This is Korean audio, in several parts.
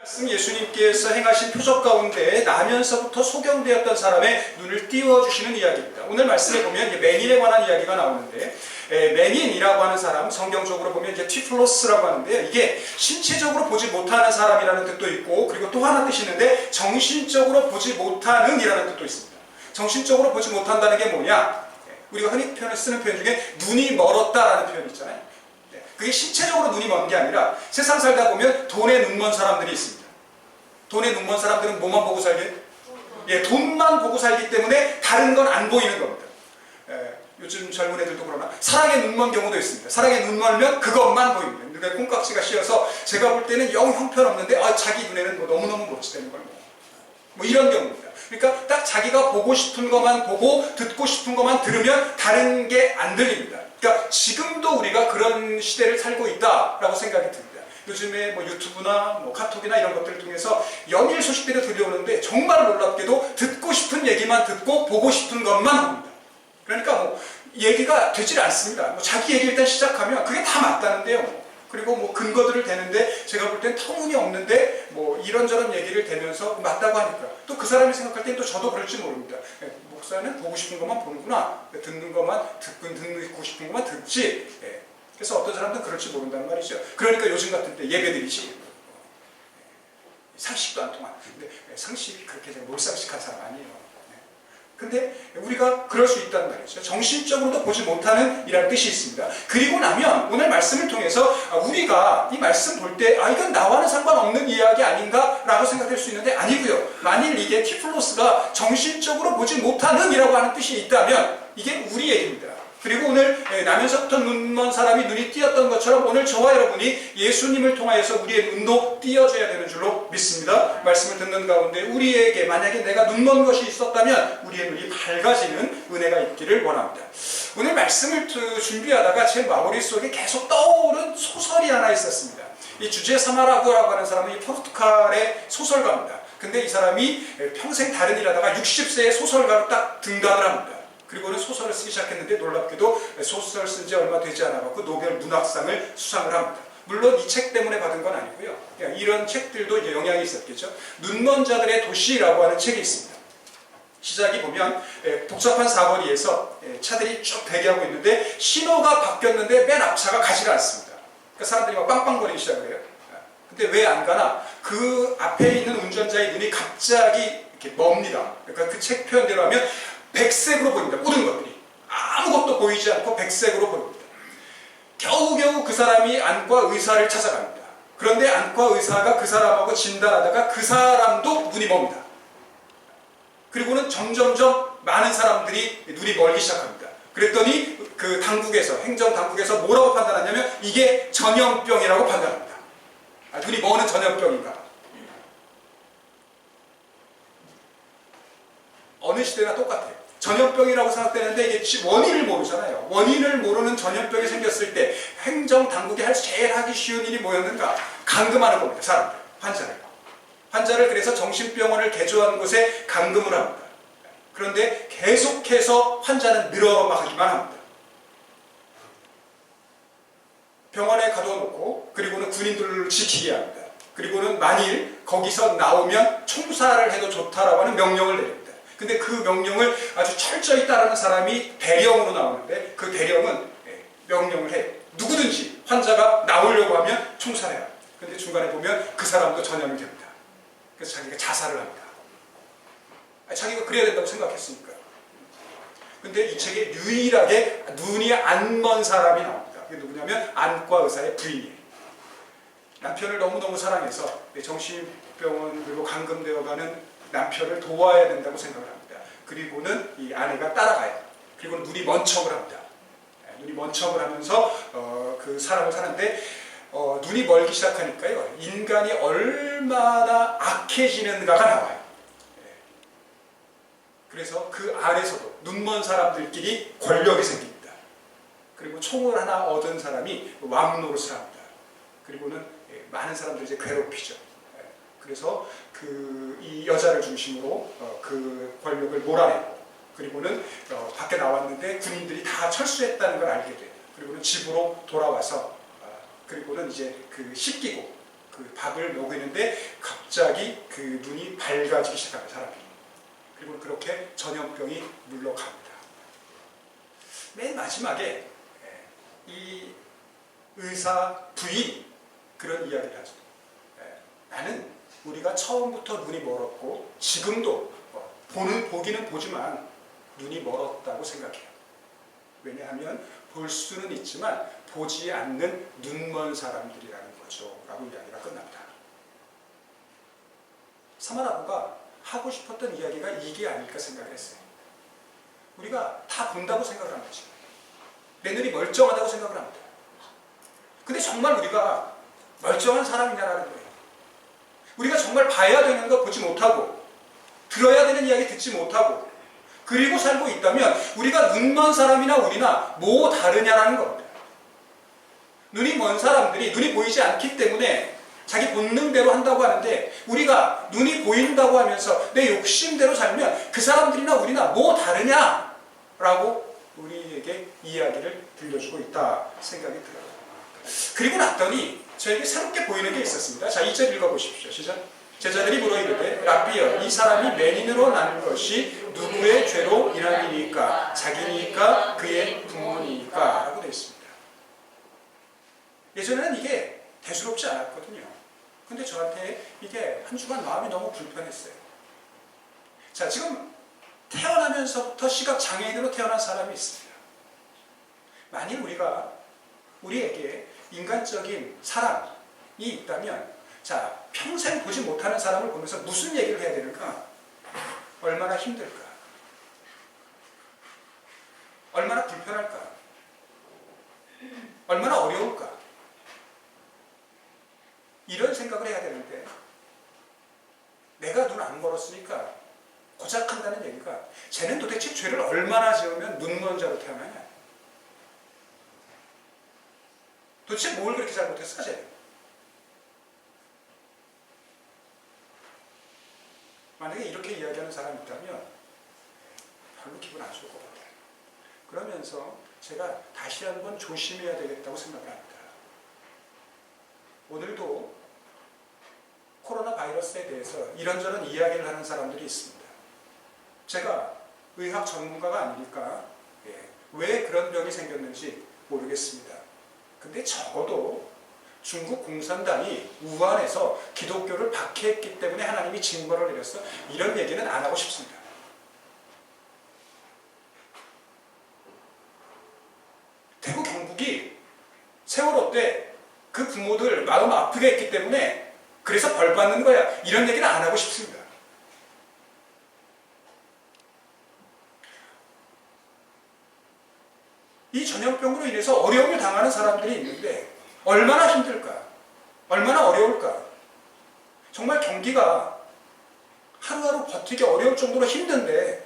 말씀 예수님께서 행하신 표적 가운데 나면서부터 소경되었던 사람의 눈을 띄워주시는 이야기입니다. 오늘 말씀에 보면 맹인에 관한 이야기가 나오는데, 맹인이라고 하는 사람, 성경적으로 보면 이제 티플로스라고 하는데요. 이게 신체적으로 보지 못하는 사람이라는 뜻도 있고, 그리고 또 하나 뜻이 있는데 정신적으로 보지 못하는 이라는 뜻도 있습니다. 정신적으로 보지 못한다는 게 뭐냐? 우리가 흔히 쓰는 표현 중에 눈이 멀었다라는 표현이 있잖아요. 그게 신체적으로 눈이 먼 게 아니라 세상 살다 보면 돈에 눈 먼 사람들이 있습니다. 돈에 눈 먼 사람들은 뭐만 보고 살게? 돈만 보고 살기 때문에 다른 건 안 보이는 겁니다. 요즘 젊은 애들도 그러나 사랑에 눈 먼 경우도 있습니다. 사랑에 눈 멀면 그것만 보입니다. 눈에 콩깍지가 씌어서 제가 볼 때는 영 형편없는데 자기 눈에는 너무너무 멋지다는 걸 뭐 이런 경우입니다. 그러니까 딱 자기가 보고 싶은 것만 보고 듣고 싶은 것만 들으면 다른 게 안 들립니다. 그러니까 지금도 우리가 그런 시대를 살고 있다라고 생각이 듭니다. 요즘에 유튜브나 카톡이나 이런 것들을 통해서 연일 소식들이 들려오는데 정말 놀랍게도 듣고 싶은 얘기만 듣고 보고 싶은 것만 봅니다. 그러니까 얘기가 되질 않습니다. 자기 얘기 일단 시작하면 그게 다 맞다는데요. 그리고 근거들을 대는데 제가 볼 땐 터무니없는데 이런저런 얘기를 대면서 맞다고 하니까 또 그 사람이 생각할 땐 또 저도 그럴지 모릅니다. 목사는 보고 싶은 것만 보는구나. 듣는 것만 듣고 싶은 것만 듣지. 그래서 어떤 사람들은 그럴지 모른다는 말이죠. 그러니까 요즘 같은 때 예배드리지. 상식도 안 통하는. 근데 상식이 그렇게 몰상식한 사람 아니에요. 근데 우리가 그럴 수 있다는 말이죠. 정신적으로도 보지 못하는 이라는 뜻이 있습니다. 그리고 나면 오늘 말씀을 통해서 우리가 이 말씀 볼 때 이건 나와는 상관없는 이야기 아닌가 라고 생각할 수 있는데 아니고요. 만일 이게 티플로스가 정신적으로 보지 못하는 이라고 하는 뜻이 있다면 이게 우리 얘기입니다. 그리고 오늘 나면서부터 눈 먼 사람이 눈이 띄었던 것처럼 오늘 저와 여러분이 예수님을 통하여서 우리의 눈도 띄어져야 되는 줄로 믿습니다. 말씀을 듣는 가운데 우리에게 만약에 내가 눈 먼 것이 있었다면 우리의 눈이 밝아지는 은혜가 있기를 원합니다. 오늘 말씀을 준비하다가 제 머릿속에 계속 떠오른 소설이 하나 있었습니다. 이 주제 사마라고라고 하는 사람은 이 포르투갈의 소설가입니다. 근데 이 사람이 평생 다른 일 하다가 60세에 소설가로 딱 등단을 합니다. 그리고는 소설을 쓰기 시작했는데 놀랍게도 소설 쓴 지 얼마 되지 않아갖고 노벨 문학상을 수상을 합니다. 물론 이 책 때문에 받은 건 아니고요. 이런 책들도 이제 영향이 있었겠죠. 눈먼 자들의 도시라고 하는 책이 있습니다. 시작이 보면 복잡한 사거리에서 차들이 쭉 대기하고 있는데 신호가 바뀌었는데 맨 앞차가 가지가 않습니다. 그러니까 사람들이 막 빵빵거리기 시작을 해요. 근데 왜 안 가나? 그 앞에 있는 운전자의 눈이 갑자기 이렇게 멉니다. 그러니까 그 책 표현대로 하면 백색으로 보입니다. 모든 것들이. 아무것도 보이지 않고 백색으로 보입니다. 겨우겨우 그 사람이 안과 의사를 찾아갑니다. 그런데 안과 의사가 그 사람하고 진단하다가 그 사람도 눈이 멉니다. 그리고는 점점점 많은 사람들이 눈이 멀기 시작합니다. 그랬더니 그 당국에서, 행정당국에서 뭐라고 판단하냐면 이게 전염병이라고 판단합니다. 눈이 머는 전염병인가. 어느 시대나 똑같아요. 전염병이라고 생각되는데 이게 원인을 모르잖아요. 원인을 모르는 전염병이 생겼을 때 행정당국이 제일 하기 쉬운 일이 뭐였는가? 감금하는 겁니다. 사람들, 환자를 그래서 정신병원을 개조한 곳에 감금을 합니다. 그런데 계속해서 환자는 늘어나기만 합니다. 병원에 가둬놓고 그리고는 군인들을 지키게 합니다. 그리고는 만일 거기서 나오면 총살을 해도 좋다라고 하는 명령을 내립니다. 근데 그 명령을 아주 철저히 따르는 사람이 대령으로 나오는데 그 대령은 명령을 해요. 누구든지 환자가 나오려고 하면 총살해요. 근데 중간에 보면 그 사람도 전염이 됩니다. 그래서 자기가 자살을 합니다. 자기가 그래야 된다고 생각했으니까요. 근데 이 책에 유일하게 눈이 안 먼 사람이 나옵니다. 그게 누구냐면 안과 의사의 부인이에요. 남편을 너무너무 사랑해서 정신병원으로 감금되어가는 남편을 도와야 된다고 생각을 합니다. 그리고는 이 아내가 따라가요. 그리고 눈이 먼 척을 합니다. 눈이 먼 척을 하면서 그 사람을 사는데 눈이 멀기 시작하니까요. 인간이 얼마나 악해지는가가 나와요. 그래서 그 안에서도 눈먼 사람들끼리 권력이 생깁니다. 그리고 총을 하나 얻은 사람이 왕노릇을 합니다. 그리고는 많은 사람들이 이제 괴롭히죠. 그래서 이 여자를 중심으로 그 권력을 몰아내고 그리고는 밖에 나왔는데 군인들이 다 철수했다는 걸 알게 돼요. 그리고는 집으로 돌아와서 그리고는 이제 씻기고 그 밥을 먹이는데 갑자기 그 눈이 밝아지기 시작하는 사람이. 그리고 그렇게 전염병이 물러갑니다. 맨 마지막에 이 의사 부인이 그런 이야기를 하죠. 나는 우리가 처음부터 눈이 멀었고 지금도 보기는 보지만 눈이 멀었다고 생각해요. 왜냐하면 볼 수는 있지만 보지 않는 눈먼 사람들이라는 거죠. 라고 이야기가 끝납니다. 사마라부가 하고 싶었던 이야기가 이게 아닐까 생각했어요. 우리가 다 본다고 생각을 하는 거죠. 내 눈이 멀쩡하다고 생각을 합니다. 근데 정말 우리가 멀쩡한 사람이냐라는 거예요. 우리가 정말 봐야 되는 거 보지 못하고 들어야 되는 이야기 듣지 못하고 그리고 살고 있다면 우리가 눈먼 사람이나 우리나 뭐 다르냐라는 겁니다. 눈이 먼 사람들이 눈이 보이지 않기 때문에 자기 본능대로 한다고 하는데 우리가 눈이 보인다고 하면서 내 욕심대로 살면 그 사람들이나 우리나 뭐 다르냐라고 우리에게 이야기를 들려주고 있다 생각이 들어요. 그리고 났더니 저에게 새롭게 보이는 게 있었습니다. 자, 2절 읽어보십시오. 시작. 제자들이 물어 이르되 라비여 이 사람이 맹인으로 나는 것이 누구의 죄로 인함이니까 자기니까 그의 부모니까 라고 되어 있습니다. 예전에는 이게 대수롭지 않았거든요. 근데 저한테 이게 한 주간 마음이 너무 불편했어요. 자, 지금 태어나면서부터 시각장애인으로 태어난 사람이 있습니다. 만일 우리에게 인간적인 사랑이 있다면 자, 평생 보지 못하는 사람을 보면서 무슨 얘기를 해야 되는가? 얼마나 힘들까? 얼마나 불편할까? 얼마나 어려울까? 이런 생각을 해야 되는데 내가 눈 안 멀었으니까 고작 한다는 얘기가 쟤는 도대체 죄를 얼마나 지으면 눈먼 자로 태어나냐? 도대체 뭘 그렇게 잘못했어, 쟤? 만약에 이렇게 이야기하는 사람이 있다면 별로 기분 안 좋을 것 같아요. 그러면서 제가 다시 한번 조심해야 되겠다고 생각을 합니다. 오늘도 코로나 바이러스에 대해서 이런저런 이야기를 하는 사람들이 있습니다. 제가 의학 전문가가 아니니까 왜 그런 병이 생겼는지 모르겠습니다. 근데 적어도 중국 공산당이 우한에서 기독교를 박해했기 때문에 하나님이 징벌을 내렸어. 이런 얘기는 안 하고 싶습니다. 대구 경북이 세월호 때 그 부모들 마음 아프게 했기 때문에 그래서 벌 받는 거야. 이런 얘기는 안 하고 싶습니다. 이 전염병으로 인해서 어려움을 당하는 사람들이 있는데 얼마나 힘들까? 얼마나 어려울까? 정말 경기가 하루하루 버티기 어려울 정도로 힘든데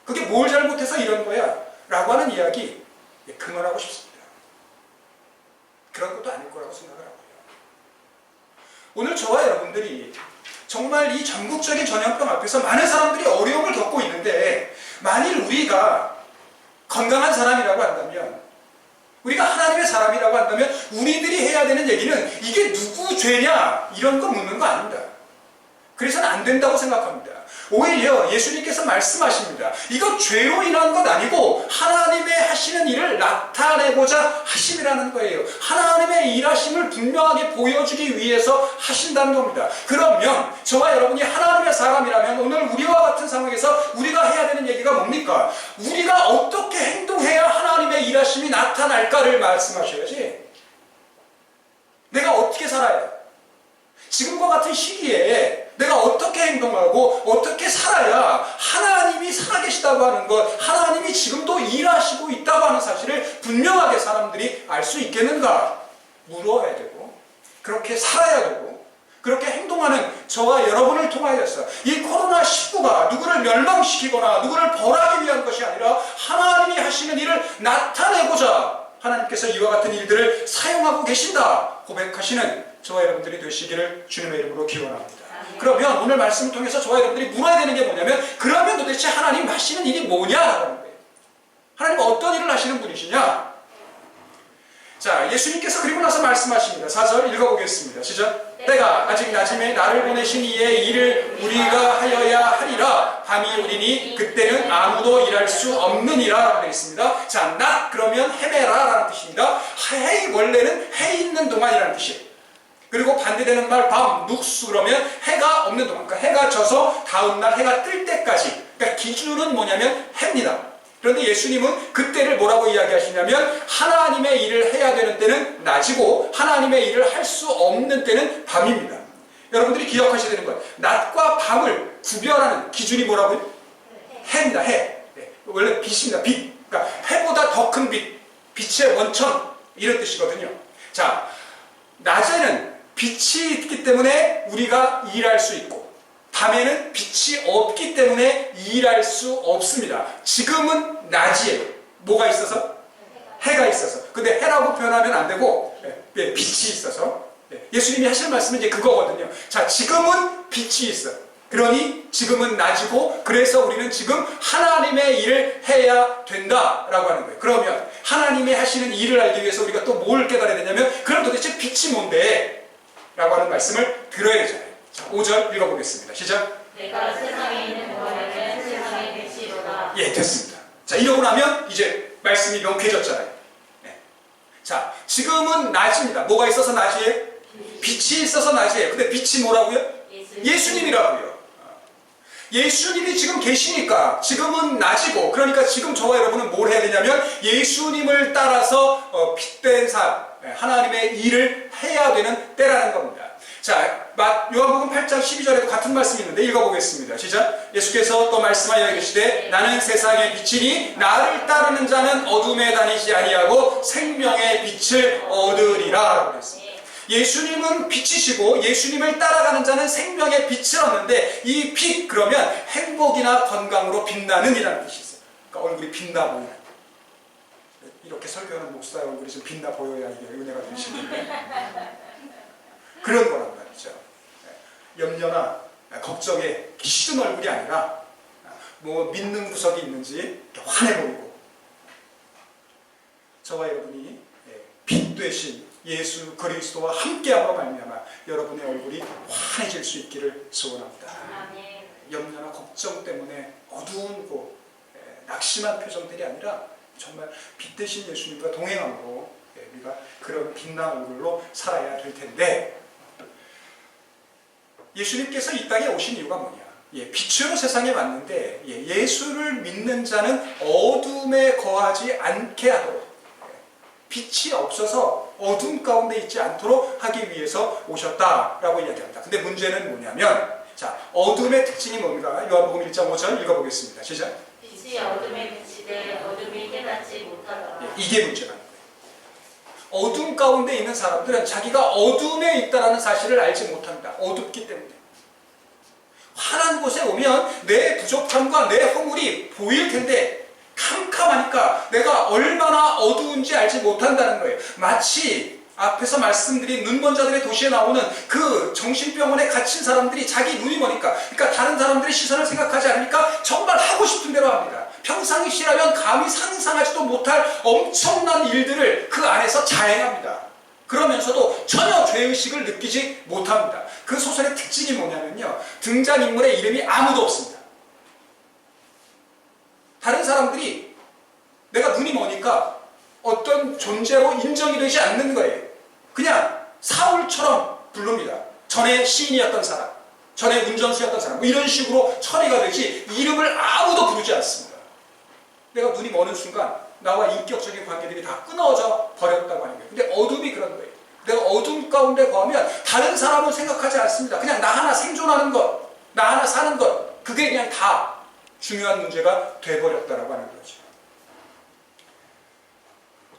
그게 뭘 잘못해서 이런 거야? 라고 하는 이야기 그만하고 싶습니다. 그런 것도 아닐 거라고 생각을 하고요. 오늘 저와 여러분들이 정말 이 전국적인 전염병 앞에서 많은 사람들이 어려움을 겪고 있는데 만일 우리가 건강한 사람이라고 한다면 우리가 하나님의 사람이라고 한다면 우리들이 해야 되는 얘기는 이게 누구 죄냐 이런 거 묻는 거 아닙니다. 그래서는 안 된다고 생각합니다. 오히려 예수님께서 말씀하십니다. 이거 죄로 인한 것 아니고 하나님의 하시는 일을 나타내고자 하심이라는 거예요. 하나님의 일하심을 분명하게 보여주기 위해서 하신다는 겁니다. 그러면 저와 여러분이 하나님의 사람이라면 오늘 우리와 같은 상황에서 우리가 해야 되는 얘기가 뭡니까? 우리가 어떻게 행동해야 하나님의 일하심이 나타날까를 말씀하셔야지. 내가 어떻게 살아야 지금과 같은 시기에 내가 어떻게 행동하고 어떻게 살아야 하나님이 살아계시다고 하는 것, 하나님이 지금도 일하시고 있다고 하는 사실을 분명하게 사람들이 알 수 있겠는가 물어야 되고 그렇게 살아야 되고 그렇게 행동하는 저와 여러분을 통하여서 이 코로나19가 누구를 멸망시키거나 누구를 벌하기 위한 것이 아니라 하나님이 하시는 일을 나타내고자 하나님께서 이와 같은 일들을 사용하고 계신다 고백하시는 저와 여러분들이 되시기를 주님의 이름으로 기원합니다. 그러면 오늘 말씀을 통해서 저와 여러분들이 물어야 되는 게 뭐냐면 그러면 도대체 하나님 하시는 일이 뭐냐라는 거예요. 하나님 어떤 일을 하시는 분이시냐? 자, 예수님께서 그리고 나서 말씀하십니다. 4절 읽어보겠습니다. 시작. 때가 아직 낮음에 나를 보내신 이의 일을 우리가 하여야 하리라. 밤이 오리니 그때는 아무도 일할 수 없느니라 라고 되어 있습니다. 자, 낮 그러면 해매라 라는 뜻입니다. 해 원래는 해 있는 동안이라는 뜻이에요. 그리고 반대되는 말 밤, 눅수 그러면 해가 없는 동안, 그러니까 해가 져서 다음날 해가 뜰 때까지, 그러니까 기준은 뭐냐면 해입니다. 그런데 예수님은 그때를 뭐라고 이야기하시냐면 하나님의 일을 해야 되는 때는 낮이고 하나님의 일을 할 수 없는 때는 밤입니다. 여러분들이 기억하셔야 되는 것, 낮과 밤을 구별하는 기준이 뭐라고요? 해입니다. 해. 네. 원래 빛입니다. 빛. 그러니까 해보다 더 큰 빛, 빛의 원천 이런 뜻이거든요. 자, 낮에는 빛이 있기 때문에 우리가 일할 수 있고 밤에는 빛이 없기 때문에 일할 수 없습니다. 지금은 낮이에요. 뭐가 있어서? 해가 있어서. 근데 해라고 표현하면 안 되고 빛이 있어서. 예수님이 하실 말씀은 이제 그거거든요. 자, 지금은 빛이 있어. 그러니 지금은 낮이고 그래서 우리는 지금 하나님의 일을 해야 된다라고 하는 거예요. 그러면 하나님의 하시는 일을 알기 위해서 우리가 또 뭘 깨달아야 되냐면 그럼 도대체 빛이 뭔데? 라고 하는 말씀을 들어야 되잖아요. 자, 5절 읽어보겠습니다. 시작. 내가 세상에 있는 동안에는 세상의 빛이로다. 예, 됐습니다. 자, 이러고 나면 이제 말씀이 명쾌해졌잖아요. 네. 자, 지금은 낮입니다. 뭐가 있어서 낮이에요? 빛이 있어서 낮이에요. 근데 빛이 뭐라고요? 예수님이라고요. 예수님이 지금 계시니까 지금은 낮이고, 그러니까 지금 저와 여러분은 뭘 해야 되냐면 예수님을 따라서 빛된 삶, 하나님의 일을 해야 되는 때라는 겁니다. 자, 요한복음 8장 12절에도 같은 말씀이 있는데 읽어보겠습니다. 시작. 예수께서 또 말씀하여 이르시되 나는 세상의 빛이니 나를 따르는 자는 어둠에 다니지 아니하고 생명의 빛을 얻으리라 라고 했습니다. 예수님은 빛이시고 예수님을 따라가는 자는 생명의 빛을 얻는데 이 빛 그러면 행복이나 건강으로 빛나는 이라는 뜻이 있어요. 그러니까 얼굴이 빛나 보이는. 이렇게 설교하는 목사의 얼굴이 좀 빛나 보여야 이게 은혜가 되시는데 그런 거란 말이죠. 염려나 걱정에 싫은 얼굴이 아니라 뭐 믿는 구석이 있는지 환해 보이고 저와 여러분이 빛 되신 예수 그리스도와 함께함으로 말미암아 여러분의 얼굴이 환해질 수 있기를 소원합니다. 염려나 걱정 때문에 어두운 낙심한 표정들이 아니라 정말 빛 되신 예수님과 동행함으로 우리가 그런 빛난 얼굴로 살아야 될 텐데 예수님께서 이 땅에 오신 이유가 뭐냐? 빛으로 세상에 왔는데 예수를 믿는 자는 어둠에 거하지 않게 하도록 빛이 없어서 어둠 가운데 있지 않도록 하기 위해서 오셨다라고 이야기합니다. 근데 문제는 뭐냐면 자, 어둠의 특징이 뭡니까? 요한복음 1장 5절 읽어보겠습니다. 시작. 빛이 어둠에 비치되 어둠이 깨닫지 못하더라. 이게 문제라는 거예요. 어둠 가운데 있는 사람들은 자기가 어둠에 있다는 사실을 알지 못합니다. 어둡기 때문에. 환한 곳에 오면 내 부족함과 내 허물이 보일 텐데 캄캄하니까 내가 얼마나 어두운지 알지 못한다는 거예요. 마치 앞에서 말씀드린 눈먼 자들의 도시에 나오는 그 정신병원에 갇힌 사람들이 자기 눈이 머니까 그러니까 다른 사람들의 시선을 생각하지 않으니까 정말 하고 싶은 대로 합니다. 평상시라면 감히 상상하지도 못할 엄청난 일들을 그 안에서 자행합니다. 그러면서도 전혀 죄의식을 느끼지 못합니다. 그 소설의 특징이 뭐냐면요. 등장인물의 이름이 아무도 없습니다. 다른 사람들이 내가 눈이 머니까 어떤 존재로 인정이 되지 않는 거예요. 그냥 사울처럼 부릅니다. 전에 시인이었던 사람, 전에 운전수였던 사람, 뭐 이런 식으로 처리가 되지 이름을 아무도 부르지 않습니다. 내가 눈이 머는 순간 나와 인격적인 관계들이 다 끊어져 버렸다고 하는 거예요. 근데 어둠이 그런 거예요. 내가 어둠 가운데 거하면 다른 사람은 생각하지 않습니다. 그냥 나 하나 생존하는 것, 나 하나 사는 것, 그게 그냥 다 중요한 문제가 돼버렸다라고 하는 거죠.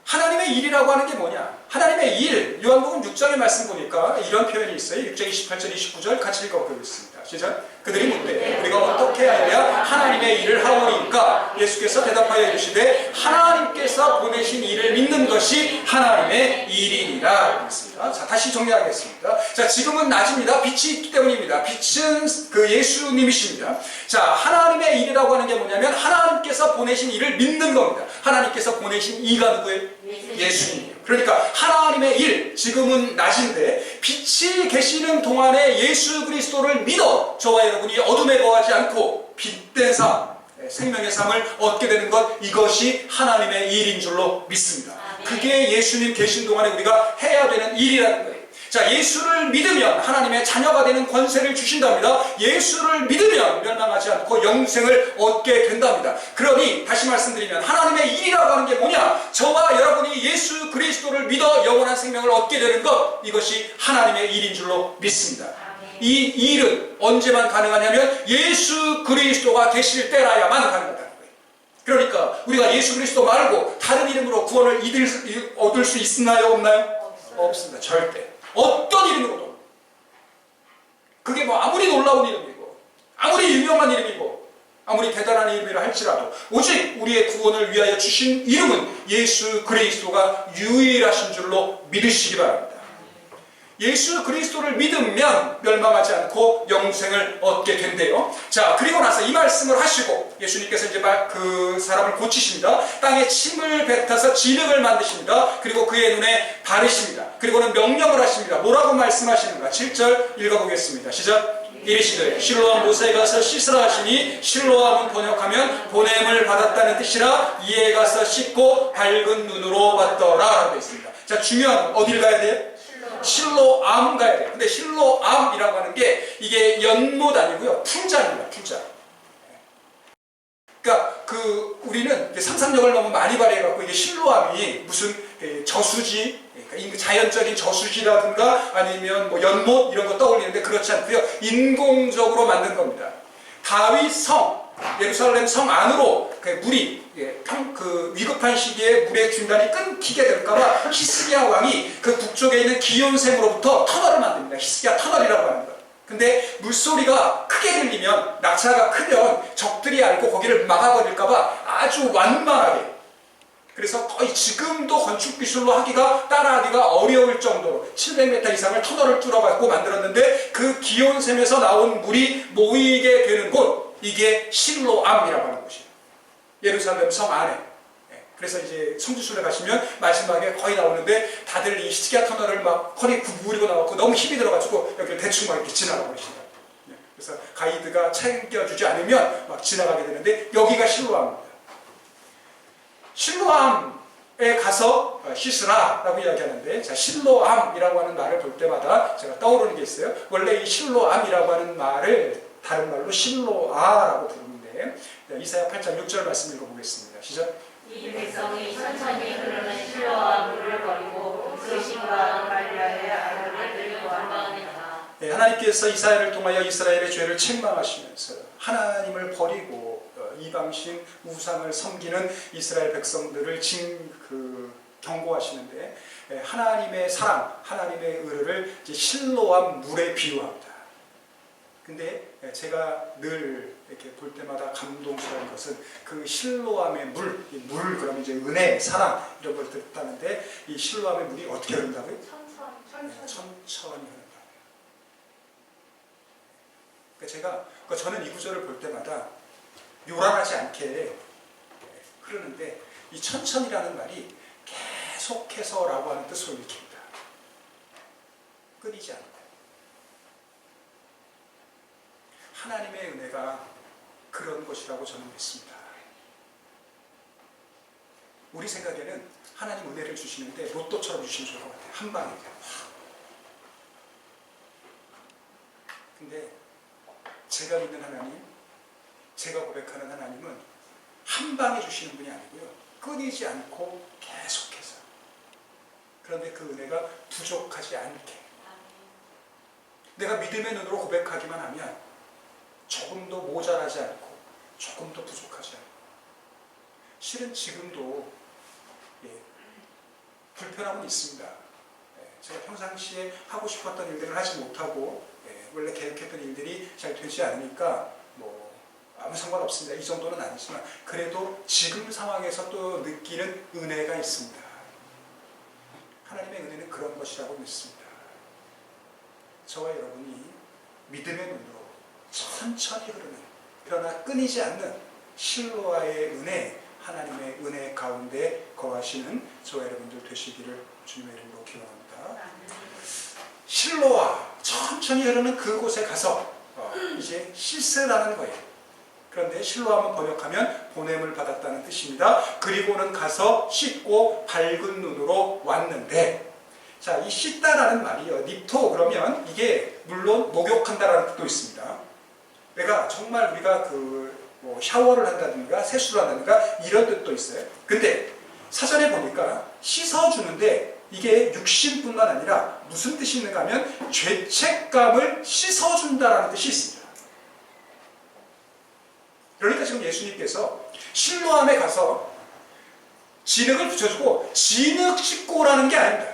하나님의 일이라고 하는 게 뭐냐? 하나님의 일, 요한복음 6장의 말씀 보니까 이런 표현이 있어요. 6장 28절, 29절 같이 읽어보겠습니다. 시작. 그들이 묻되 우리가 어떻게 하여야 하나님의 일을 하오리까? 예수께서 대답하여 이르시되 하나님께서 보내신 일을 믿는 것이 하나님의 일이니라. 그랬습니다. 자, 다시 정리하겠습니다. 자, 지금은 낮입니다. 빛이 있기 때문입니다. 빛은 그 예수님이십니다. 자, 하나님의 일이라고 하는 게 뭐냐면 하나님께서 보내신 일을 믿는 겁니다. 하나님께서 보내신 이가 누구예요? 예수님이에요. 그러니까 하나님의 일, 지금은 낮인데 빛이 계시는 동안에 예수 그리스도를 믿어 저와 여러분이 어둠에 거하지 않고 빛된 삶, 생명의 삶을 얻게 되는 것, 이것이 하나님의 일인 줄로 믿습니다. 그게 예수님 계신 동안에 우리가 해야 되는 일이라는 거예요. 자, 예수를 믿으면 하나님의 자녀가 되는 권세를 주신답니다. 예수를 믿으면 멸망하지 않고 영생을 얻게 된답니다. 그러니 다시 말씀드리면 하나님의 일이라고 하는 게 뭐냐? 저와 여러분이 예수 그리스도를 믿어 영원한 생명을 얻게 되는 것, 이것이 하나님의 일인 줄로 믿습니다. 이 일은 언제만 가능하냐면 예수 그리스도가 계실 때라야만 가능하다는 거예요. 그러니까 우리가 예수 그리스도 말고 다른 이름으로 구원을 얻을 수 있나요? 없나요? 없습니다. 절대. 어떤 이름으로도. 그게 뭐 아무리 놀라운 이름이고 아무리 유명한 이름이고 아무리 대단한 이름이라 할지라도 오직 우리의 구원을 위하여 주신 이름은 예수 그리스도가 유일하신 줄로 믿으시기 바랍니다. 예수 그리스도를 믿으면 멸망하지 않고 영생을 얻게 된대요. 자, 그리고 나서 이 말씀을 하시고 예수님께서 이제 그 사람을 고치십니다. 땅에 침을 뱉어서 진흙을 만드십니다. 그리고 그의 눈에 바르십니다. 그리고는 명령을 하십니다. 뭐라고 말씀하시는가? 7절 읽어보겠습니다. 시작. 이르시되 실로암 못에 가서 씻으라 하시니, 실로암은 번역하면 보냄을 받았다는 뜻이라 이에 가서 씻고 밝은 눈으로 봤더라 라고 되어 있습니다. 자, 중요한 건 어딜 가야 돼요? 실로암 가야 돼요. 근데 실로암이라고 하는 게 이게 연못 아니고요, 풀자입니다. 풀자. 그러니까 우리는 상상력을 너무 많이 발휘해갖고 이게 실로암이 무슨 저수지, 그러니까 자연적인 저수지라든가 아니면 뭐 연못 이런 거 떠올리는데 그렇지 않고요, 인공적으로 만든 겁니다. 다윗 성, 예루살렘 성 안으로 물이 위급한 시기에 물의 균단이 끊기게 될까봐 히스기야 왕이 그 북쪽에 있는 기온샘으로부터 터널을 만듭니다. 히스기야 터널이라고 하는 거. 근데 물소리가 크게 들리면, 낙차가 크면 적들이 알고 거기를 막아버릴까봐 아주 완만하게, 그래서 거의 지금도 건축 기술로 따라하기가 어려울 정도로 700m 이상을 터널을 뚫어갖고 만들었는데, 그 기온샘에서 나온 물이 모이게 되는 곳, 이게 실로암이라고 하는 곳이에요. 예루살렘 성 안에. 그래서 이제 성지순례 가시면 마지막에 거의 나오는데, 다들 이 히스기야 터널을 막 허리 구부리고 나왔고 너무 힘이 들어가지고 여기를 대충 막 이렇게 지나가 버리신다. 그래서 가이드가 챙겨주지 않으면 막 지나가게 되는데, 여기가 실로암입니다. 실로암에 가서 씻으라 라고 이야기하는데, 자, 실로암이라고 하는 말을 볼 때마다 제가 떠오르는 게 있어요. 원래 이 실로암이라고 하는 말을 다른 말로 실로아라고 부르는데, 이사야 8장 6절 말씀 읽어보겠습니다. 시작. 이 백성이 천천히 흐르는 실로암 물을 버리고 그 신과 갈릴리아의 아들을 원망하니라. 하나님께서 이사야를 통하여 이스라엘의 죄를 책망하시면서 하나님을 버리고 이방신 우상을 섬기는 이스라엘 백성들을 경고하시는데, 하나님의 사랑, 하나님의 의를 실로암 물에 비유합니다. 근데 제가 늘 이렇게 볼 때마다 감동스러운 것은 그 실로암의 물, 그러면 이제 은혜, 사랑 이런 걸 뜻하는데, 이 실로암의 물이 어떻게 흐른다고요? 천천히 흐른다고요. 그러니까 저는 이 구절을 볼 때마다 요란하지 않게 흐르는데, 이 천천히라는 말이 계속해서라고 하는 뜻으로 읽힙니다. 끊이지 않고. 하나님의 은혜가 그런 것이라고 저는 믿습니다. 우리 생각에는 하나님 은혜를 주시는데 로또처럼 주시면 좋을 것 같아요. 한 방에. 근데 제가 믿는 하나님, 제가 고백하는 하나님은 한 방에 주시는 분이 아니고요, 끊이지 않고 계속해서. 그런데 그 은혜가 부족하지 않게, 내가 믿음의 눈으로 고백하기만 하면 조금도 모자라지 않고 조금도 부족하지 않고. 실은 지금도 불편함은 있습니다. 제가 평상시에 하고 싶었던 일들을 하지 못하고 원래 계획했던 일들이 잘 되지 않으니까 뭐 아무 상관없습니다. 이 정도는 아니지만 그래도 지금 상황에서 또 느끼는 은혜가 있습니다. 하나님의 은혜는 그런 것이라고 믿습니다. 저와 여러분이 믿음의 눈으로 천천히 흐르는 그러나 끊이지 않는 실로아의 은혜, 하나님의 은혜 가운데 거하시는 저와 여러분들 되시기를 주님의 이름으로 기원합니다. 실로아, 천천히 흐르는 그곳에 가서 이제 씻으라는 거예요. 그런데 실로아만 번역하면 보냄을 받았다는 뜻입니다. 그리고는 가서 씻고 밝은 눈으로 왔는데, 자, 이 씻다라는 말이요, 닙토 그러면 이게 물론 목욕한다라는 뜻도 있습니다. 내가 정말 우리가 뭐 샤워를 한다든가 세수를 한다든가 이런 뜻도 있어요. 근데 사전에 보니까 씻어주는데 이게 육신뿐만 아니라 무슨 뜻이 있는가 하면 죄책감을 씻어준다라는 뜻이 있습니다. 그러니까 지금 예수님께서 실로암에 가서 진흙을 붙여주고 진흙 씻고 오라는 게 아닙니다.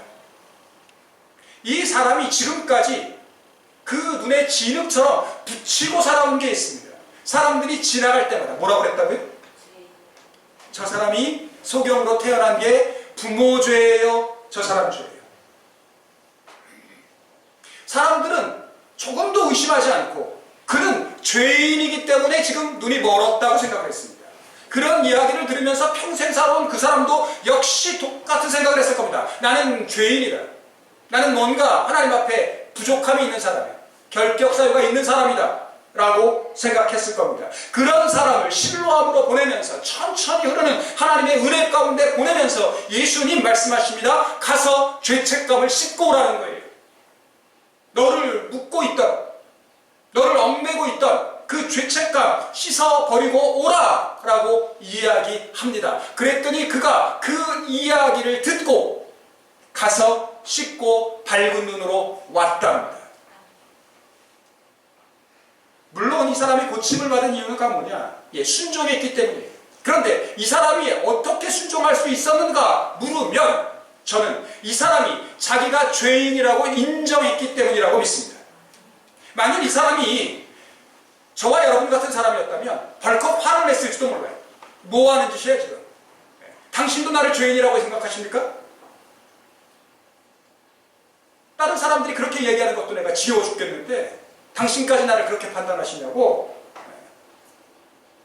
이 사람이 지금까지 그 눈에 진흙처럼 붙이고 살아온 게 있습니다. 사람들이 지나갈 때마다 뭐라고 그랬다고요? 저 사람이 소경으로 태어난 게 부모 죄예요? 저 사람 죄예요? 사람들은 조금도 의심하지 않고 그는 죄인이기 때문에 지금 눈이 멀었다고 생각했습니다. 그런 이야기를 들으면서 평생 살아온 그 사람도 역시 똑같은 생각을 했을 겁니다. 나는 죄인이다. 나는 뭔가 하나님 앞에 부족함이 있는 사람이야. 결격 사유가 있는 사람이다. 라고 생각했을 겁니다. 그런 사람을 실로암으로 보내면서 천천히 흐르는 하나님의 은혜 가운데 보내면서 예수님 말씀하십니다. 가서 죄책감을 씻고 오라는 거예요. 너를 묶고 있던, 너를 얽매고 있던 그 죄책감 씻어버리고 오라 라고 이야기합니다. 그랬더니 그가 그 이야기를 듣고 가서 씻고 밝은 눈으로 왔답니다. 물론 이 사람이 고침을 받은 이유가 뭐냐? 순종했기 때문이에요. 그런데 이 사람이 어떻게 순종할 수 있었는가 물으면 저는 이 사람이 자기가 죄인이라고 인정했기 때문이라고 믿습니다. 만약 이 사람이 저와 여러분 같은 사람이었다면 벌컥 화를 냈을지도 몰라요. 뭐 하는 짓이에요 지금? 당신도 나를 죄인이라고 생각하십니까? 다른 사람들이 그렇게 얘기하는 것도 내가 지겨워 죽겠는데 당신까지 나를 그렇게 판단하시냐고.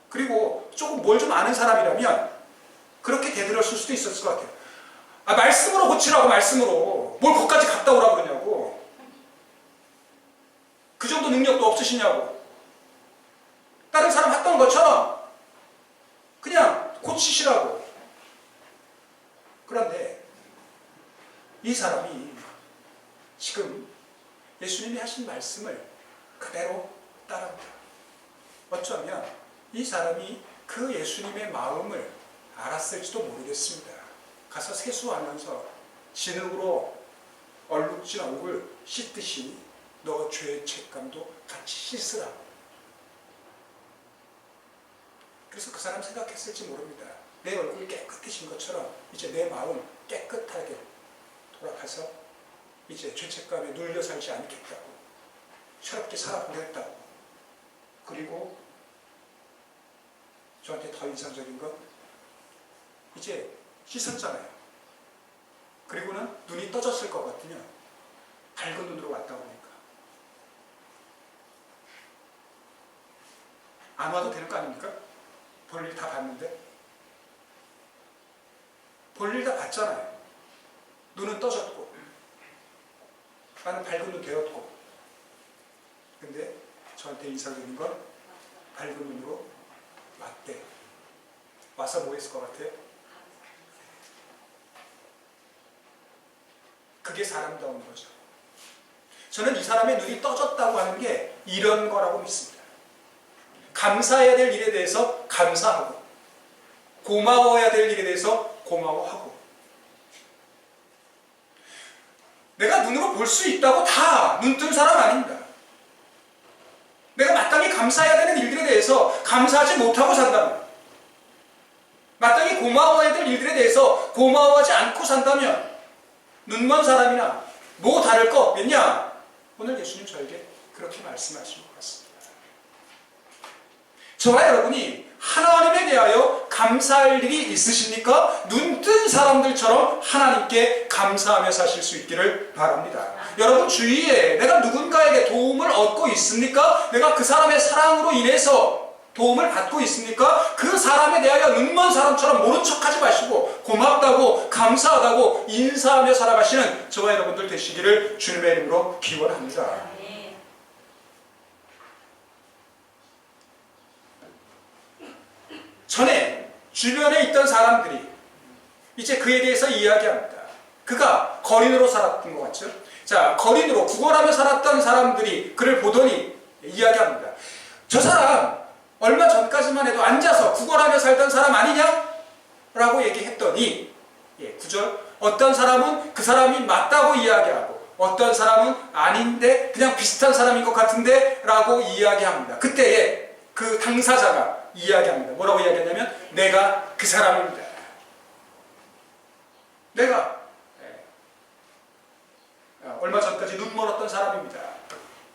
그리고 조금 뭘 좀 아는 사람이라면 그렇게 대들었을 수도 있었을 것 같아요. 말씀으로 고치라고, 말씀으로. 뭘 거기까지 갔다 오라고 그러냐고. 그 정도 능력도 없으시냐고. 다른 사람 했던 것처럼 그냥 고치시라고. 그런데 이 사람이 지금 예수님이 하신 말씀을 그대로 따릅니다. 어쩌면 이 사람이 그 예수님의 마음을 알았을지도 모르겠습니다. 가서 세수하면서 진흙으로 얼룩진 얼굴 씻듯이 너 죄의 책감도 같이 씻으라. 그래서 그 사람 생각했을지 모릅니다. 내 얼굴 깨끗해진 것처럼 이제 내 마음 깨끗하게 돌아가서 이제 죄책감에 눌려 살지 않겠다고, 새롭게 살아보겠다고. 그리고 저한테 더 인상적인 건 이제 씻었잖아요. 그리고는 눈이 떠졌을 것 같으면 밝은 눈으로 왔다고 하니까 안 와도 되는 거 아닙니까? 볼일 다 봤는데. 볼일 다 봤잖아요. 눈은 떠졌고 나는 밝은 눈 되었고. 근데 저한테 인상적인 건 밝은 눈으로 왔대. 와서 뭐 했을 것 같아요? 그게 사람다운 거죠. 저는 이 사람의 눈이 떠졌다고 하는 게 이런 거라고 믿습니다. 감사해야 될 일에 대해서 감사하고, 고마워해야 될 일에 대해서 고마워하고, 내가 눈으로 볼 수 있다고 다 눈 뜬 사람 아닙니다. 내가 마땅히 감사해야 되는 일들에 대해서 감사하지 못하고 산다면, 마땅히 고마워해야 될 일들에 대해서 고마워하지 않고 산다면 눈먼 사람이나 뭐 다를 거 없겠냐? 오늘 예수님 저에게 그 그렇게 말씀하신 것 같습니다. 저와 여러분이 하나님에 대하여 감사할 일이 있으십니까? 눈뜬 사람들처럼 하나님께 감사하며 사실 수 있기를 바랍니다. 여러분 주위에 내가 누군가에게 도움을 얻고 있습니까? 내가 그 사람의 사랑으로 인해서 도움을 받고 있습니까? 그 사람에 대하여 눈먼 사람처럼 모른 척하지 마시고 고맙다고 감사하다고 인사하며 살아가시는 저와 여러분들 되시기를 주님의 이름으로 기원합니다. 전에 주변에 있던 사람들이 이제 그에 대해서 이야기합니다. 그가 거린으로 살았던 것 같죠? 자, 거린으로 구걸하며 살았던 사람들이 그를 보더니 이야기합니다. 저 사람 얼마 전까지만 해도 앉아서 구걸하며 살던 사람 아니냐? 라고 얘기했더니 9절 어떤 사람은 그 사람이 맞다고 이야기하고 어떤 사람은 아닌데 그냥 비슷한 사람인 것 같은데 라고 이야기합니다. 그때에 그 당사자가 이야기합니다. 뭐라고 이야기했냐면 내가 그 사람입니다. 내가 얼마 전까지 눈 멀었던 사람입니다.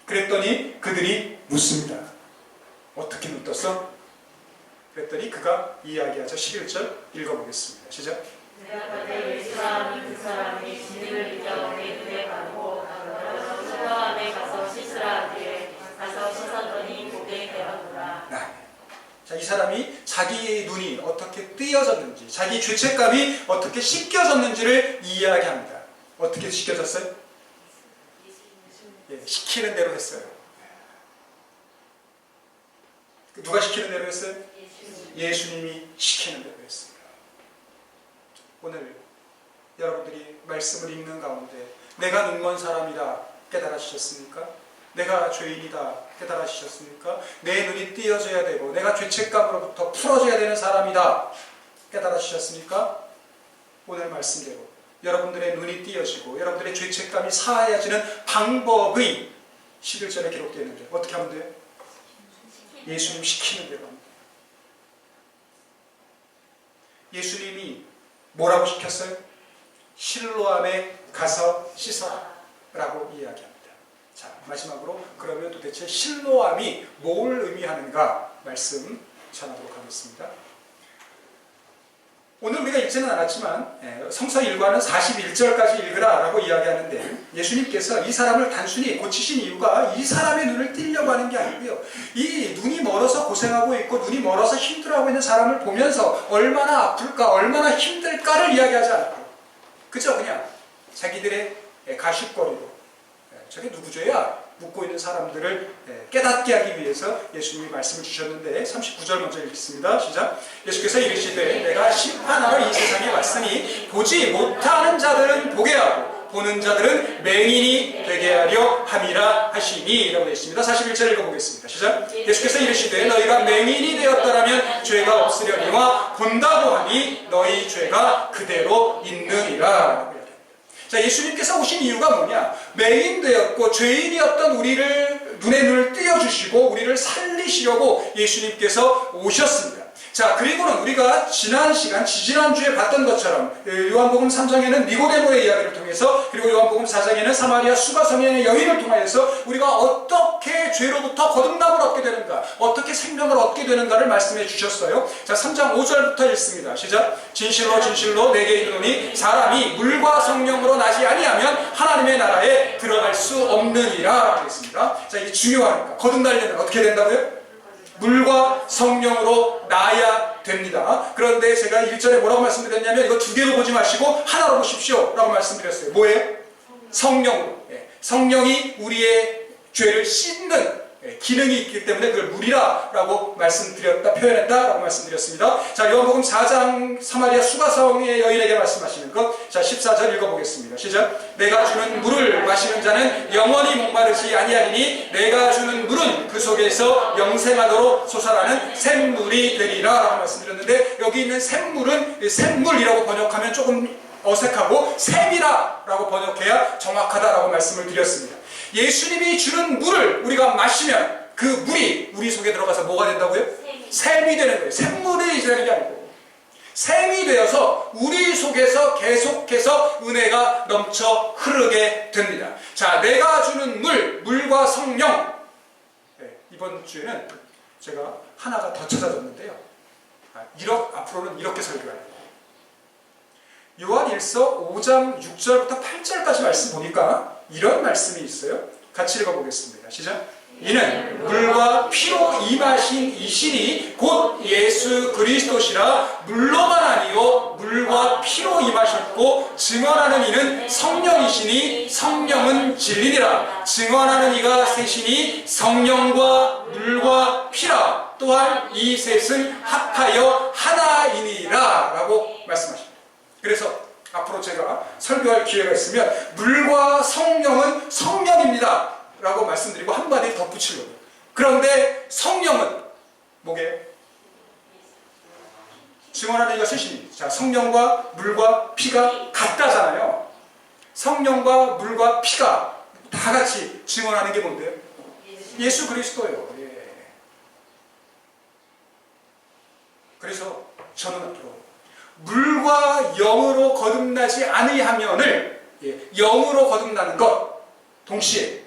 그랬더니 그들이 묻습니다. 어떻게 눈 떴어? 그랬더니 그가 이야기하죠. 11절 읽어보겠습니다. 시작. 내가 그때 그 사람이 진리를 믿어 우리 눈에 가고 소경함에 가서 씻으라 하기에 가서 씻었더니 보게 되었노라. 자, 이 사람이 자기의 눈이 어떻게 띄어졌는지, 자기 죄책감이 어떻게 씻겨졌는지를 이야기합니다. 어떻게 씻겨졌어요? 시키는 대로 했어요. 누가 시키는 대로 했어요? 예수님이 시키는 대로 했습니다. 오늘 여러분들이 말씀을 읽는 가운데 내가 눈먼 사람이다 깨달아지셨습니까? 내가 죄인이다 깨달아지셨습니까? 내 눈이 띄어져야 되고 내가 죄책감으로부터 풀어져야 되는 사람이다 깨달아지셨습니까? 오늘 말씀대로 여러분들의 눈이 띄어지고 여러분들의 죄책감이 사하여지는 방법의 11절에 기록되어 있는데 어떻게 하면 돼요? 예수님 시키는 대로 합니다. 예수님이 뭐라고 시켰어요? 실로암에 가서 씻어라 라고 이야기합니다. 자, 마지막으로 그러면 도대체 실로암이 뭘 의미하는가 말씀 전하도록 하겠습니다. 오늘 우리가 읽지는 않았지만 성서 일과는 41절까지 읽으라 라고 이야기하는데 예수님께서 이 사람을 단순히 고치신 이유가 이 사람의 눈을 띄려고 하는 게 아니고요. 이 눈이 멀어서 고생하고 있고 눈이 멀어서 힘들어하고 있는 사람을 보면서 얼마나 아플까 얼마나 힘들까를 이야기하지 않고 그저 그냥 자기들의 가십거리로 저게 누구 죄야? 묻고 있는 사람들을 깨닫게 하기 위해서 예수님이 말씀을 주셨는데 39절 먼저 읽겠습니다. 시작. 예수께서 이르시되 내가 심판하러 이 세상에 왔으니 보지 못하는 자들은 보게 하고 보는 자들은 맹인이 되게 하려 함이라 하시니 라고 되어 있습니다. 41절 읽어보겠습니다. 시작. 예수께서 이르시되 너희가 맹인이 되었더라면 죄가 없으려니와 본다고 하니 너희 죄가 그대로 있느니라. 자, 예수님께서 오신 이유가 뭐냐? 맹인되었고 죄인이었던 우리를 눈에 눈을 띄어주시고 우리를 살리시려고 예수님께서 오셨습니다. 자, 그리고는 우리가 지난주에 봤던 것처럼 요한복음 3장에는 니고데모의 이야기를 통해서 그리고 요한복음 4장에는 사마리아 수가성의 여인을 통하여서 우리가 어떻게 죄로부터 거듭남을 얻게 되는가 어떻게 생명을 얻게 되는가를 말씀해 주셨어요. 자, 3장 5절부터 읽습니다. 시작. 진실로 진실로 내게 이르노니 사람이 물과 성령으로 나지 아니하면 하나님의 나라에 들어갈 수 없느니라 하겠습니다. 자, 이게 중요하니까 거듭나려면 어떻게 된다고요? 물과 성령으로 나야 됩니다. 그런데 제가 1절에 뭐라고 말씀드렸냐면 이거 두 개로 보지 마시고 하나로 보십시오 라고 말씀드렸어요. 뭐예요? 성령으로. 성령이 우리의 죄를 씻는 기능이 있기 때문에 그걸 물이라 라고 표현했다 라고 말씀드렸습니다. 자, 요한복음 4장 사마리아 수가성의 여인에게 말씀하시는 것. 자, 14절 읽어보겠습니다. 시작. 내가 주는 물을 마시는 자는 영원히 목마르지 아니하리니 내가 주는 물은 그 속에서 영생하도록 솟아나는 샘물이 되리라 라고 말씀드렸는데 여기 있는 샘물은 샘물이라고 번역하면 조금 어색하고 샘이라 라고 번역해야 정확하다라고 말씀을 드렸습니다. 예수님이 주는 물을 우리가 마시면 그 물이 우리 속에 들어가서 뭐가 된다고요? 샘이 되는 거예요. 샘물이 되는 게 아니고 샘이 되어서 우리 속에서 계속해서 은혜가 넘쳐 흐르게 됩니다. 자, 내가 주는 물과 성령 이번 주에는 제가 하나가 더 찾아졌는데요. 앞으로는 이렇게 설교할 거예요. 요한일서 5장 6절부터 8절까지 말씀 보니까 이런 말씀이 있어요. 같이 읽어보겠습니다. 시작. 이는 물과 피로 임하신 이신이 곧 예수 그리스도시라. 물로만 아니요 물과 피로 임하셨고 증언하는 이는 성령이시니 성령은 진리니라. 증언하는 이가 셋이니 성령과 물과 피라. 또한 이 셋은 합하여 하나이니라 라고 말씀하십니다. 그래서 앞으로 제가 설교할 기회가 있으면 물과 성령은 성령입니다 라고 말씀드리고 한마디 덧붙이려고요. 그런데 성령은 뭐게요? 증언하는 이가 셋이니, 자, 성령과 물과 피가 같다잖아요. 성령과 물과 피가 다 같이 증언하는 게 뭔데요? 예수 그리스도예요. 예. 그래서 저는 앞으로 물과 영으로 거듭나지 않으하면을, 영으로 거듭나는 것 동시에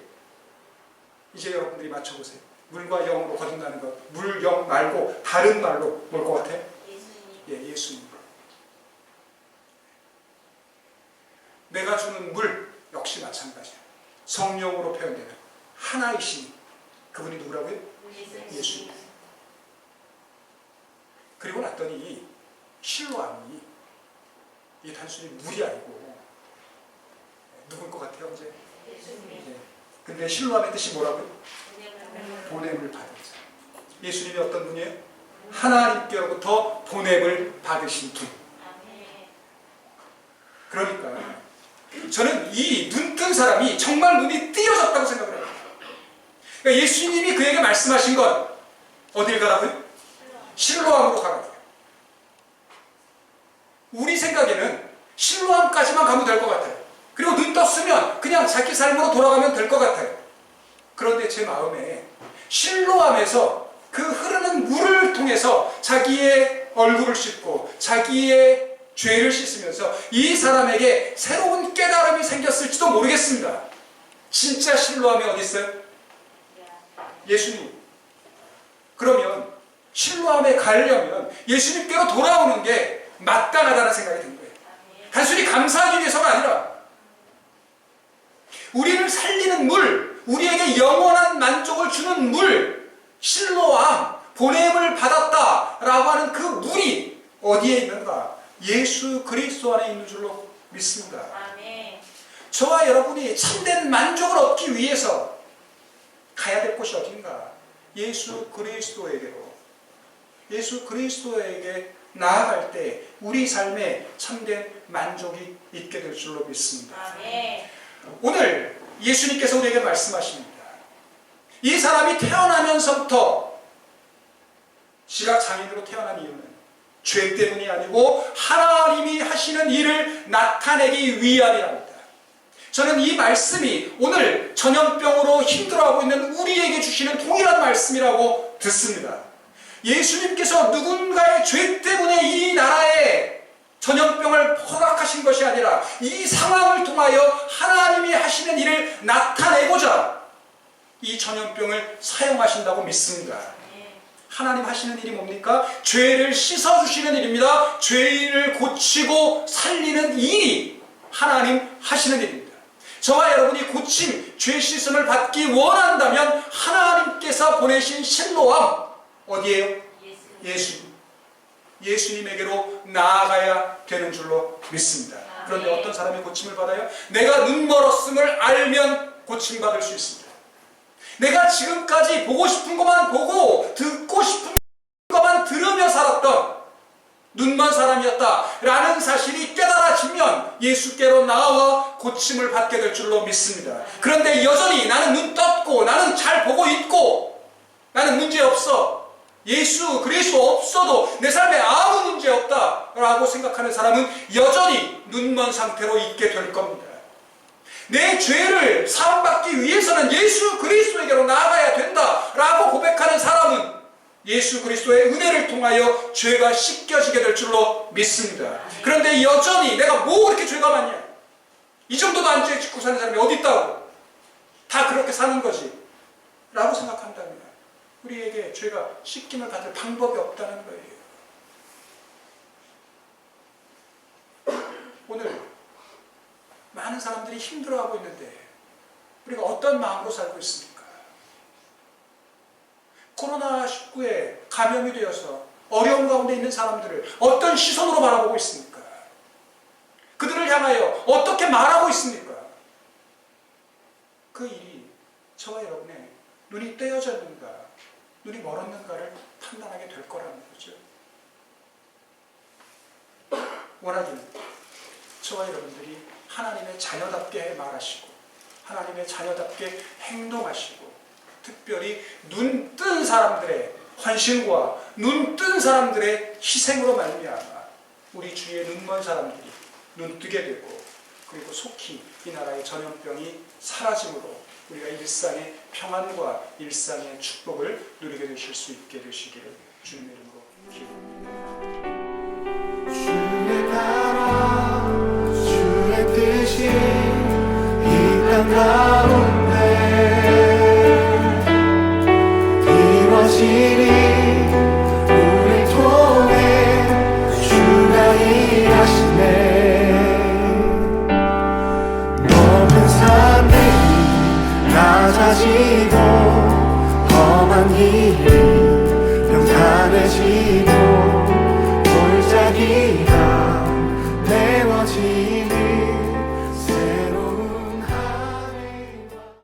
이제 여러분들이 맞춰보세요. 물과 영으로 거듭나는 것, 물, 영 말고 다른 말로 뭘 것 같아요? 예수님. 예수님. 내가 주는 물 역시 마찬가지야. 성령으로 표현되는 하나이신 그분이 누구라고요? 예수님. 그리고 났더니 실로암이 이게 단순히 물이 아니고 누굴 것 같아요? 이제? 근데 실로암의 뜻이 뭐라고요? 보냄을 받은 자. 예수님이 어떤 분이에요? 하나님께로부터 보냄을 받으신 분. 그러니까 저는 이 눈뜬 사람이 정말 눈이 띄어졌다고 생각을 해요. 그러니까 예수님이 그에게 말씀하신 건 어딜 가라고요? 실로암으로 가라고요. 우리 생각에는 실로암까지만 가면 될 것 같아요. 그리고 눈 떴으면 그냥 자기 삶으로 돌아가면 될 것 같아요. 그런데 제 마음에 실로암에서 그 흐르는 물을 통해서 자기의 얼굴을 씻고 자기의 죄를 씻으면서 이 사람에게 새로운 깨달음이 생겼을지도 모르겠습니다. 진짜 실로암이 어디 있어요? 예수님. 그러면 실로암에 가려면 예수님께로 돌아오는 게 마땅하다는 생각이 든 거예요. 단순히 감사하기 위해서가 아니라 우리를 살리는 물, 우리에게 영원한 만족을 주는 물, 실로암, 보냄을 받았다라고 하는 그 물이 어디에 있는가? 예수 그리스도 안에 있는 줄로 믿습니다. 아멘. 저와 여러분이 참된 만족을 얻기 위해서 가야 될 곳이 어딘가? 예수 그리스도에게로. 예수 그리스도에게 나아갈 때 우리 삶에 참된 만족이 있게 될 줄로 믿습니다. 아멘. 오늘 예수님께서 우리에게 말씀하십니다. 이 사람이 태어나면서부터 지각장애인으로 태어난 이유는 죄 때문이 아니고 하나님이 하시는 일을 나타내기 위함이랍니다. 저는 이 말씀이 오늘 전염병으로 힘들어하고 있는 우리에게 주시는 동일한 말씀이라고 듣습니다. 예수님께서 누군가의 죄 때문에 이 나라에 전염병을 허락하신 것이 아니라 이 상황을 통하여 하나님이 하시는 일을 나타내고자 이 전염병을 사용하신다고 믿습니다. 하나님 하시는 일이 뭡니까? 죄를 씻어주시는 일입니다. 죄를 고치고 살리는 일이 하나님 하시는 일입니다. 저와 여러분이 고침, 죄 씻음을 받기 원한다면 하나님께서 보내신 실로암 어디에요? 예수님. 예수님에게로 나아가야 되는 줄로 믿습니다. 그런데 어떤 사람이 고침을 받아요? 내가 눈 멀었음을 알면 고침받을 수 있습니다. 내가 지금까지 보고 싶은 것만 보고 듣고 싶은 것만 들으며 살았던 눈먼 사람이었다라는 사실이 깨달아지면 예수께로 나와 고침을 받게 될 줄로 믿습니다. 그런데 여전히 나는 눈 떴고 나는 잘 보고 있고 나는 문제 없어. 예수 그리스도 없어도 내 삶에 아무 문제 없다라고 생각하는 사람은 여전히 눈먼 상태로 있게 될 겁니다. 내 죄를 사함받기 위해서는 예수 그리스도에게로 나아가야 된다라고 고백하는 사람은 예수 그리스도의 은혜를 통하여 죄가 씻겨지게 될 줄로 믿습니다. 그런데 여전히 내가 뭐 그렇게 죄가 많냐? 이 정도도 안 죄 짓고 사는 사람이 어디 있다고? 다 그렇게 사는 거지 라고 생각한다면 우리에게 죄가 씻김을 받을 방법이 없다는 거예요. 오늘 많은 사람들이 힘들어하고 있는데 우리가 어떤 마음으로 살고 있습니까? 코로나19에 감염이 되어서 어려움 가운데 있는 사람들을 어떤 시선으로 바라보고 있습니까? 그들을 향하여 어떻게 말하고 있습니까? 그 일이 저와 여러분의 눈이 떼어졌는가, 눈이 멀었는가를 판단하게 될 거라는 거죠. 원하기는 저와 여러분들이 하나님의 자녀답게 말하시고 하나님의 자녀답게 행동하시고 특별히 눈 뜬 사람들의 헌신과 눈 뜬 사람들의 희생으로 말미암아 우리 주위의 눈먼 사람들이 눈뜨게 되고 그리고 속히 이 나라의 전염병이 사라짐으로 우리가 일상의 평안과 일상의 축복을 누리게 되실 수 있게 되시기를 주님의 이름으로 기도합니다. 주의 나라 주의 뜻이 이 땅 가운데 이루어지니 우리 통해 주가 일하시네. 높은 산들이 낮아지고 험한 길이 평탄해지고 골짜기가 메워지니